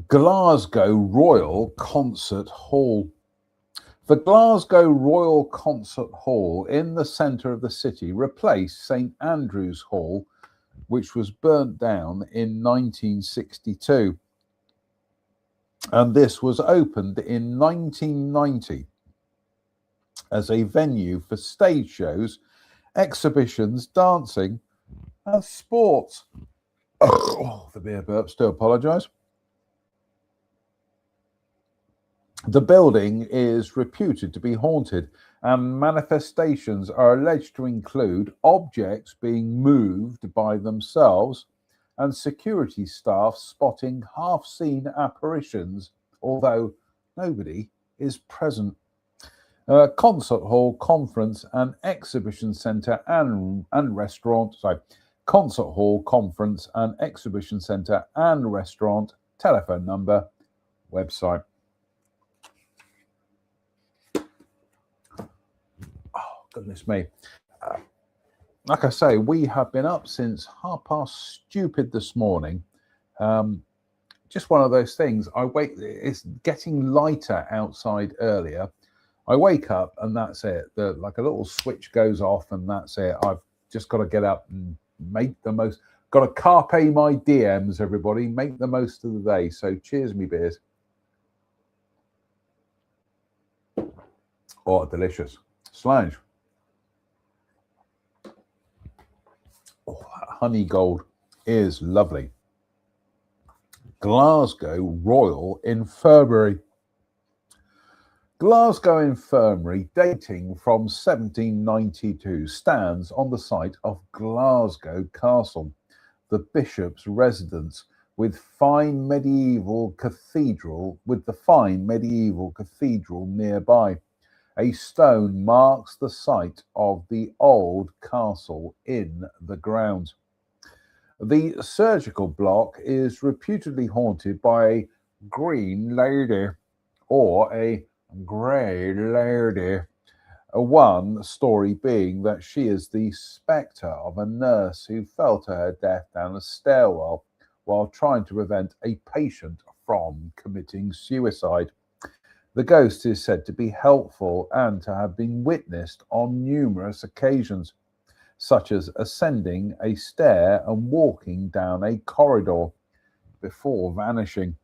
Glasgow Royal Concert Hall. The Glasgow Royal Concert Hall in the centre of the city replaced St Andrew's Hall, which was burnt down in 1962. And this was opened in 1990 as a venue for stage shows, exhibitions, dancing, and sports. Oh, the beer burps, do apologise. The building is reputed to be haunted, and manifestations are alleged to include objects being moved by themselves and security staff spotting half-seen apparitions, although nobody is present. Concert hall, conference and exhibition centre and restaurant. Concert hall, conference and exhibition centre and restaurant. Telephone number, website. Goodness me. Like I say, we have been up since stupid this morning. Just one of those things. It's getting lighter outside earlier. I wake up and that's it. Like a little switch goes off and that's it. I've just got to get up and make the most. Got to carpe my DMs, everybody. Make the most of the day. So cheers, me beers. Oh, delicious. Slange. Oh, that honey gold is lovely. Glasgow Royal Infirmary. Glasgow Infirmary, dating from 1792, stands on the site of Glasgow Castle, the bishop's residence, with the fine medieval cathedral nearby. A stone marks the site of the old castle in the ground. The surgical block is reputedly haunted by a green lady or a grey lady. One story being that she is the spectre of a nurse who fell to her death down a stairwell while trying to prevent a patient from committing suicide. The ghost is said to be helpful and to have been witnessed on numerous occasions, such as ascending a stair and walking down a corridor before vanishing.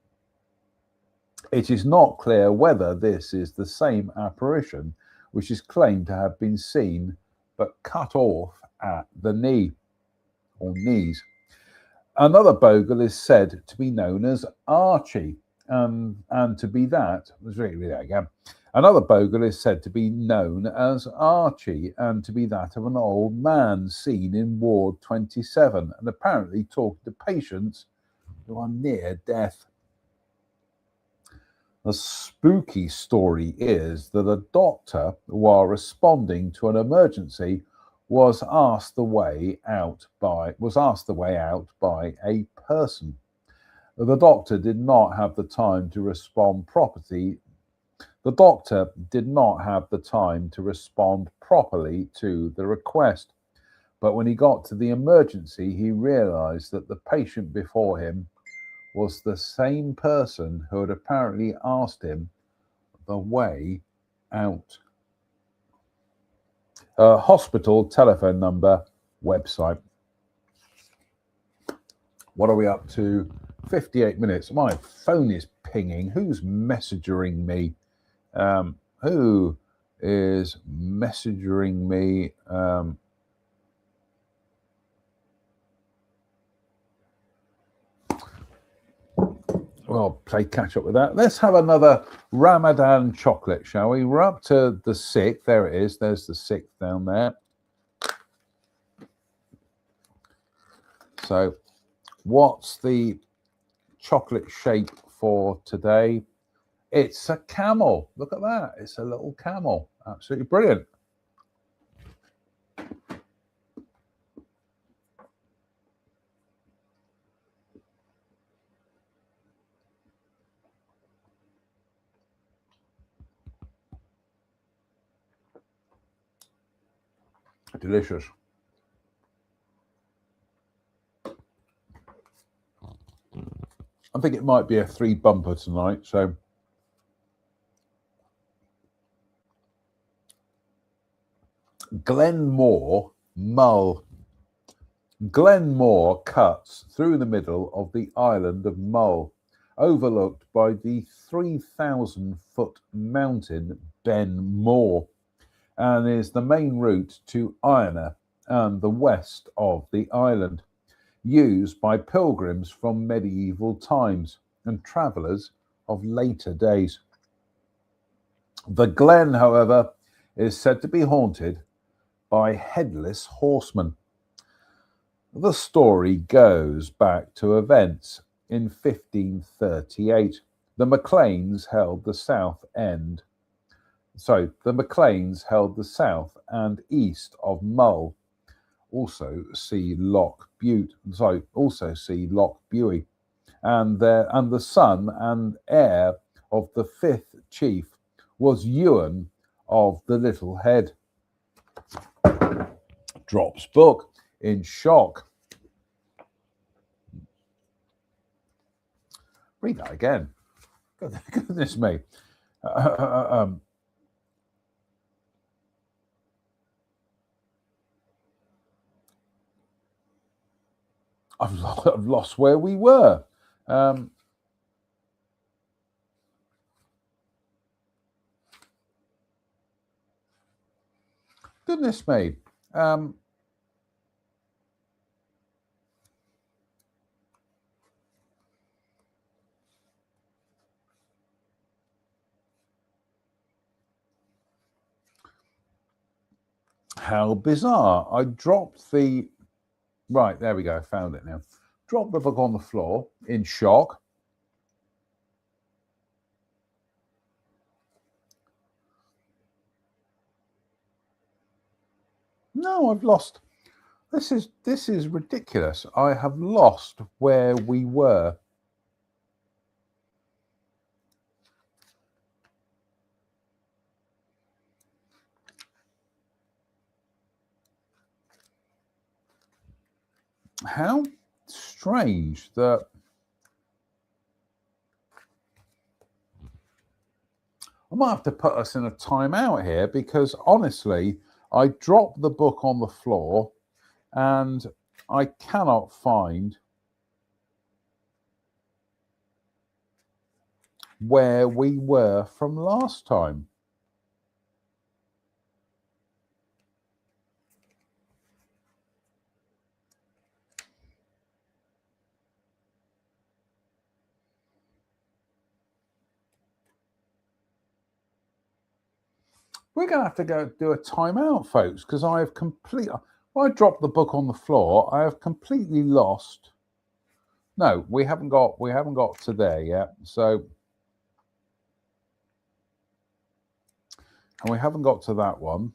It is not clear whether this is the same apparition which is claimed to have been seen but cut off at the knee or knees. Another bogle is said to be known as Archie, and to be that. Let's read that again. Another bogle is said to be known as Archie, and to be that of an old man seen in Ward 27, and apparently talking to patients who are near death. The spooky story is that a doctor, while responding to an emergency, was asked the way out by a person. The doctor did not have the time to respond properly. The doctor did not have the time to respond properly to the request. But when he got to the emergency, he realized that the patient before him was the same person who had apparently asked him the way out. Hospital telephone number, website. What are we up to? 58 minutes. My phone is pinging. Who's messaging me? Who is messaging me? Well, play catch up with that. Let's have another Ramadan chocolate, shall we? We're up to the 6th. There it is. There's the 6th down there. So what's the chocolate shape for today? It's a camel. Look at that. It's a little camel. Absolutely brilliant. Delicious. I think it might be a 3 bumper tonight. So Glenmore Mull. Glenmore cuts through the middle of the island of Mull, overlooked by the 3,000-foot mountain Ben More, and is the main route to Iona and the west of the island, used by pilgrims from medieval times and travellers of later days. The glen, however, is said to be haunted by headless horsemen. The story goes back to events in 1538. The Macleans held the south and east of Mull. Also see Loch Butte. Also see Loch Buie, and the son and heir of the 5th chief was Ewan of the Little Head. Drops book in shock. Read that again. Goodness me. I've lost where we were. Goodness me. How bizarre. I dropped the... Right, there we go. I found it now. Dropped the book on the floor in shock. No, I've lost. This is ridiculous. I have lost where we were. How strange that I might have to put us in a timeout here, because honestly, I dropped the book on the floor and I cannot find where we were from last time. we're going to have to go do a timeout, folks, because I have completely. When I dropped the book on the floor, I have completely lost. No, we haven't got to there yet. So, and we haven't got to that one.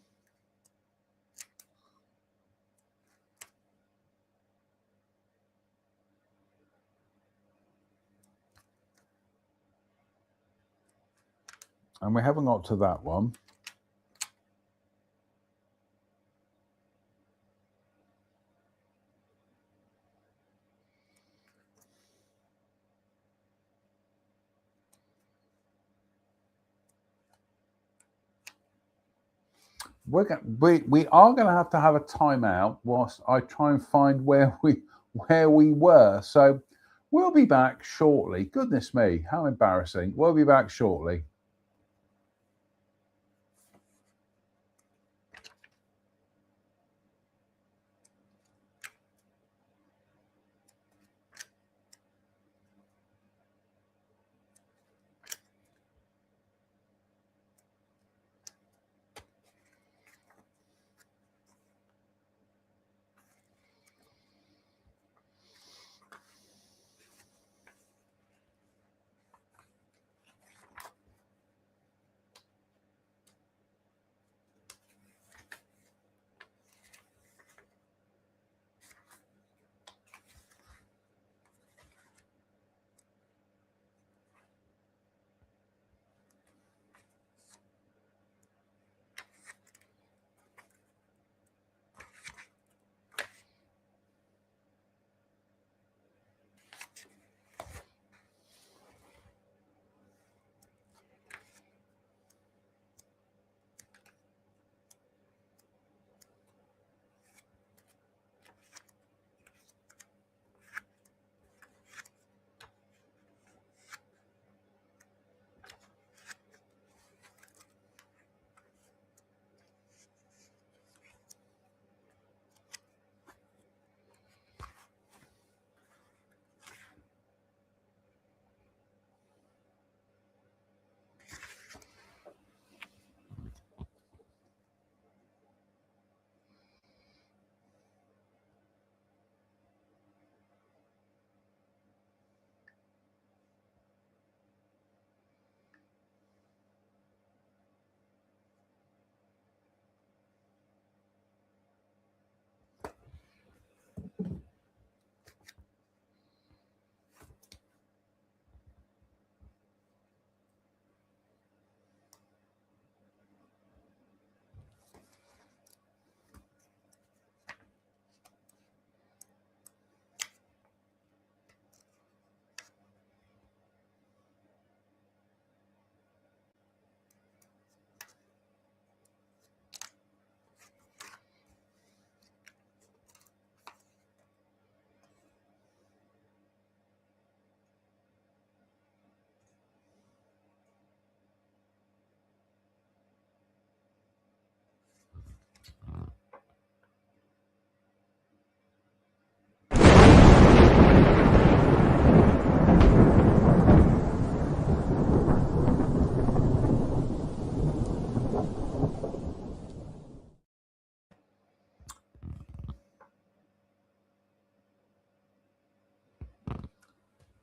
And we haven't got to that one. We are going to have a timeout whilst I try and find where we were. So we'll be back shortly. Goodness me, how embarrassing. We'll be back shortly.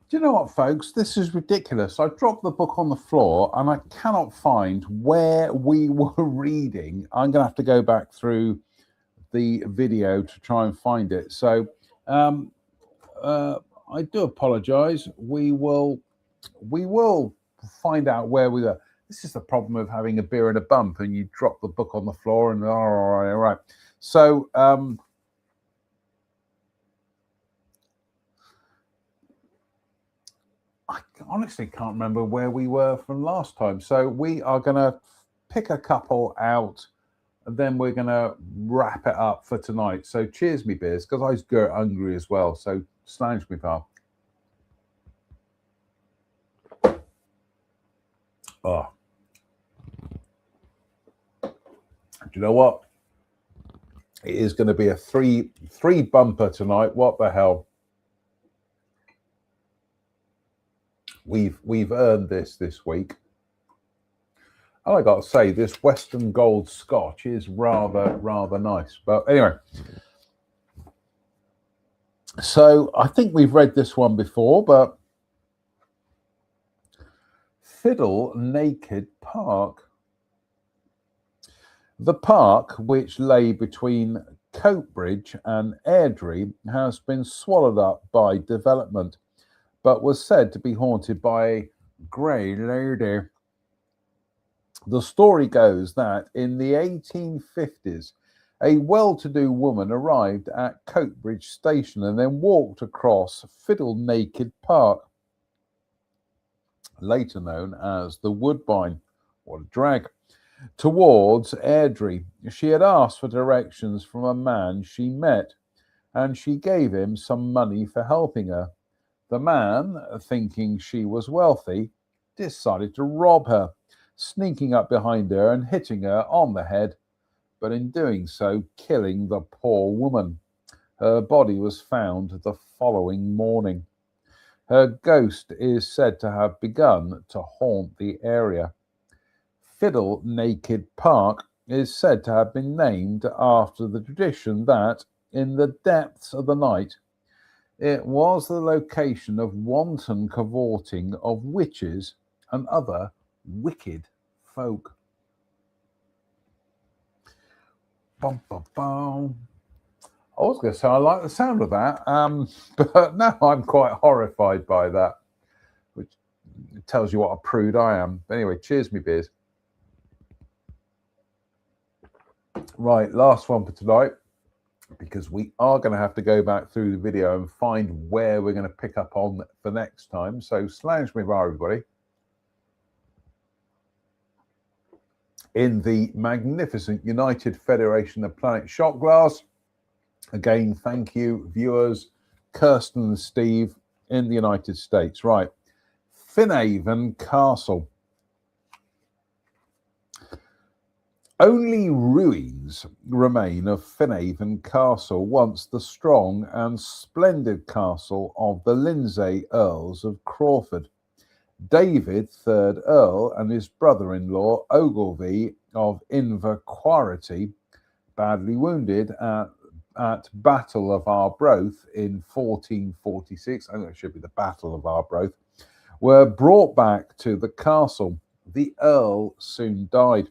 Do you know what, folks? This is ridiculous. I dropped the book on the floor and I cannot find where we were reading. I'm going to have to go back through the video to try and find it. So I do apologize. We will find out where we were. This is the problem of having a beer and a bump and you drop the book on the floor and all right. So I honestly can't remember where we were from last time. So we are going to pick a couple out and then we're going to wrap it up for tonight. So cheers me beers, because I was hungry as well. So slange me, pal. Oh. Do you know what? It is going to be a three bumper tonight. What the hell? We've earned this week. I got to say, this Western Gold Scotch is rather nice. But anyway, so I think we've read this one before, but Fiddle Naked Park. The park, which lay between Coatbridge and Airdrie, has been swallowed up by development, but was said to be haunted by a grey lady. The story goes that in the 1850s, a well-to-do woman arrived at Coatbridge Station and then walked across Fiddle Naked Park, later known as the Woodbine, or the Drag, towards Airdrie. She had asked for directions from a man she met, and she gave him some money for helping her. The man, thinking she was wealthy, decided to rob her, sneaking up behind her and hitting her on the head, but in doing so, killing the poor woman. Her body was found the following morning. Her ghost is said to have begun to haunt the area. Fiddle Naked Park is said to have been named after the tradition that, in the depths of the night, it was the location of wanton cavorting of witches and other wicked folk. Bum, bum, bum. I was going to say I like the sound of that, but now I'm quite horrified by that, which tells you what a prude I am. Anyway, cheers, me beers. Right, last one for tonight, because we are going to have to go back through the video and find where we're going to pick up on for next time. So, slange me by, everybody. In the magnificent United Federation of Planet Shot Glass. Again, thank you, viewers, Kirsten and Steve in the United States. Right, Finhaven Castle. Only ruins remain of Finhaven Castle, once the strong and splendid castle of the Lindsay Earls of Crawford. David, 3rd Earl, and his brother-in-law, Ogilvy of Inverquharity, badly wounded at Battle of Arbroath in 1446, I think it should be the Battle of Arbroath, were brought back to the castle. The Earl soon died,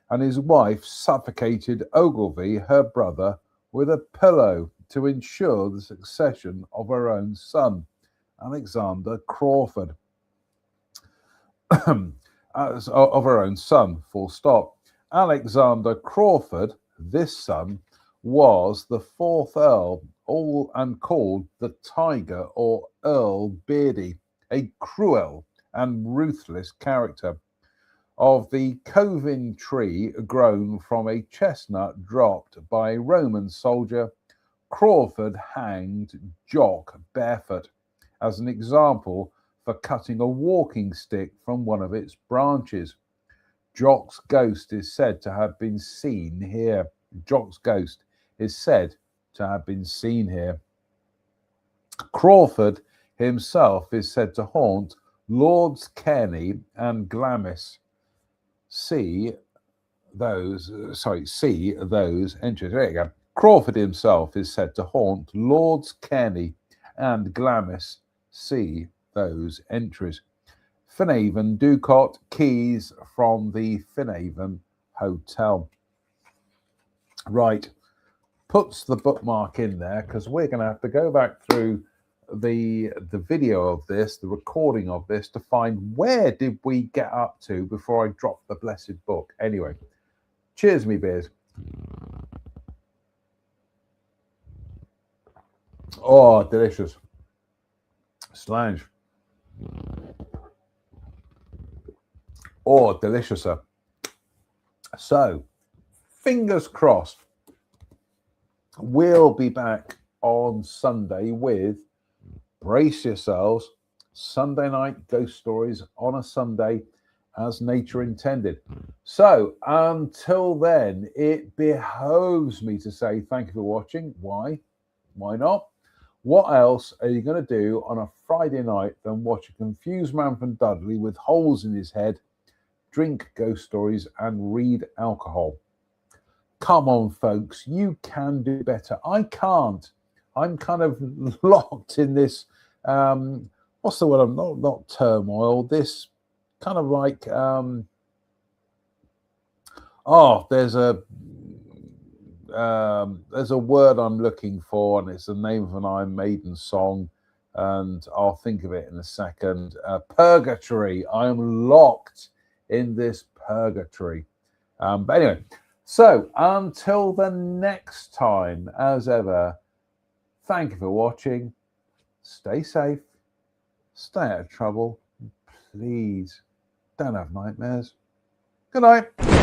and his wife suffocated Ogilvy, her brother, with a pillow to ensure the succession of her own son, Alexander Crawford. Of her own son, full stop. Alexander Crawford, this son, was the 4th Earl, all and called the Tiger or Earl Beardy, a cruel and ruthless character. Of the Covin tree grown from a chestnut dropped by a Roman soldier, Crawford hanged Jock barefoot as an example for cutting a walking stick from one of its branches. Jock's ghost is said to have been seen here. Jock's ghost is said to have been seen here. Crawford himself is said to haunt Lords Kearney and Glamis. See those entries. There you go. Crawford himself is said to haunt Lords Kearney and Glamis. See those entries. Finhaven Ducot, keys from the Finhaven Hotel. Right, puts the bookmark in there because we're going to have to go back through the video of this, the recording of this, to find where did we get up to before I drop the blessed book. Anyway, cheers, me beers. Oh, delicious. Slange. Oh, deliciouser. So, fingers crossed, we'll be back on Sunday with, brace yourselves, Sunday night ghost stories on a Sunday as nature intended. So, until then, it behoves me to say thank you for watching. Why? Why not? What else are you going to do on a Friday night than watch a confused man from Dudley with holes in his head drink ghost stories, and read alcohol. Come on, folks, you can do better. I can't. I'm kind of locked in this, what's the word? I'm not turmoil, this kind of like, there's a word I'm looking for, and it's the name of an Iron Maiden song, and I'll think of it in a second. Purgatory. I am locked in this purgatory. But anyway, so until the next time, as ever, thank you for watching. Stay safe. Stay out of trouble. Please don't have nightmares. Good night.